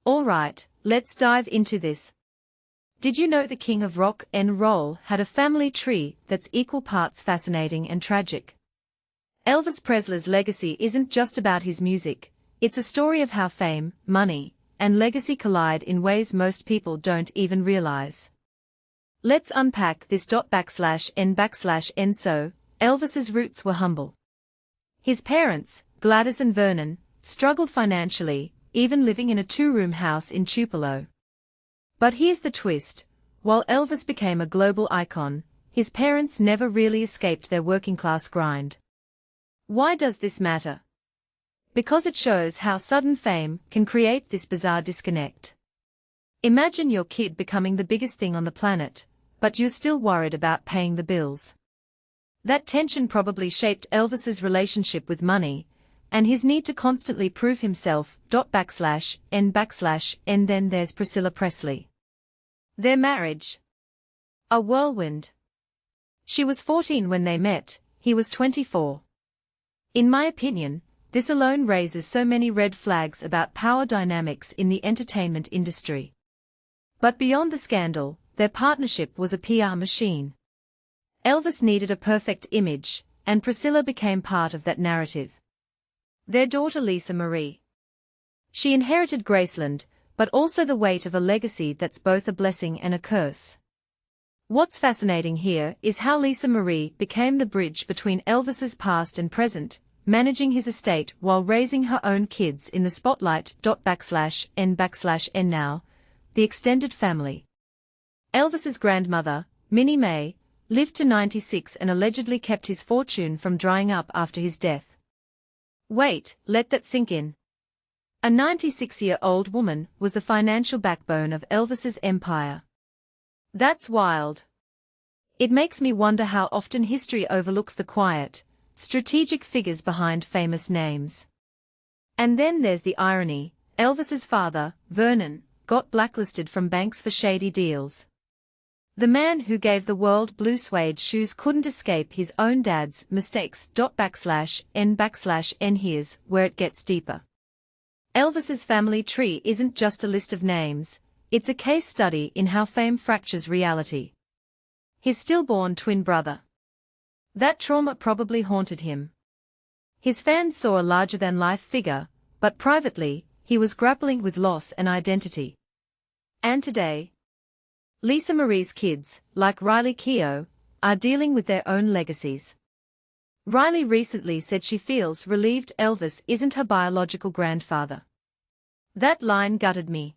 Alright, let's dive into this. Did you know the king of rock and roll had a family tree that's equal parts fascinating and tragic? Elvis Presley's legacy isn't just about his music, it's a story of how fame, money, and legacy collide in ways most people don't even realize. Let's unpack this. /N/N. So, Elvis's roots were humble. His parents, Gladys and Vernon, struggled financially, even living in a two-room house in Tupelo. But here's the twist: while Elvis became a global icon, his parents never really escaped their working-class grind. Why does this matter? Because it shows how sudden fame can create this bizarre disconnect. Imagine your kid becoming the biggest thing on the planet, but you're still worried about paying the bills. That tension probably shaped Elvis's relationship with money, and his need to constantly prove himself. /N/N. Then there's Priscilla Presley. Their marriage. A whirlwind. She was 14 when they met, he was 24. In my opinion, this alone raises so many red flags about power dynamics in the entertainment industry. But beyond the scandal, their partnership was a PR machine. Elvis needed a perfect image, and Priscilla became part of that narrative. Their daughter Lisa Marie. She inherited Graceland, but also the weight of a legacy that's both a blessing and a curse. What's fascinating here is how Lisa Marie became the bridge between Elvis's past and present, managing his estate while raising her own kids in the spotlight. /N/N. Now, the extended family. Elvis's grandmother, Minnie Mae, lived to 96 and allegedly kept his fortune from drying up after his death. Wait, let that sink in. A 96-year-old woman was the financial backbone of Elvis's empire. That's wild. It makes me wonder how often history overlooks the quiet, strategic figures behind famous names. And then there's the irony: Elvis's father, Vernon, got blacklisted from banks for shady deals. The man who gave the world blue suede shoes couldn't escape his own dad's mistakes. /N/N. Here's where it gets deeper. Elvis's family tree isn't just a list of names, it's a case study in how fame fractures reality. His stillborn twin brother. That trauma probably haunted him. His fans saw a larger-than-life figure, but privately, he was grappling with loss and identity. And today, Lisa Marie's kids, like Riley Keough, are dealing with their own legacies. Riley recently said she feels relieved Elvis isn't her biological grandfather. That line gutted me.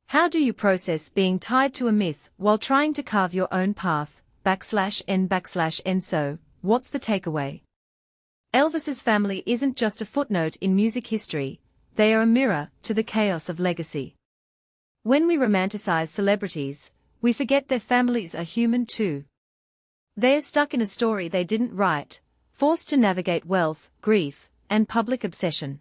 How do you process being tied to a myth while trying to carve your own path? /N/N. So, what's the takeaway? Elvis's family isn't just a footnote in music history, they are a mirror to the chaos of legacy. When we romanticize celebrities, we forget their families are human too. They are stuck in a story they didn't write, forced to navigate wealth, grief, and public obsession.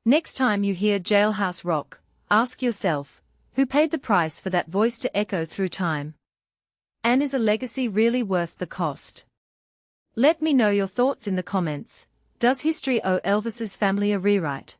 Next time you hear Jailhouse Rock, ask yourself, who paid the price for that voice to echo through time? And is a legacy really worth the cost? Let me know your thoughts in the comments. Does history owe Elvis's family a rewrite?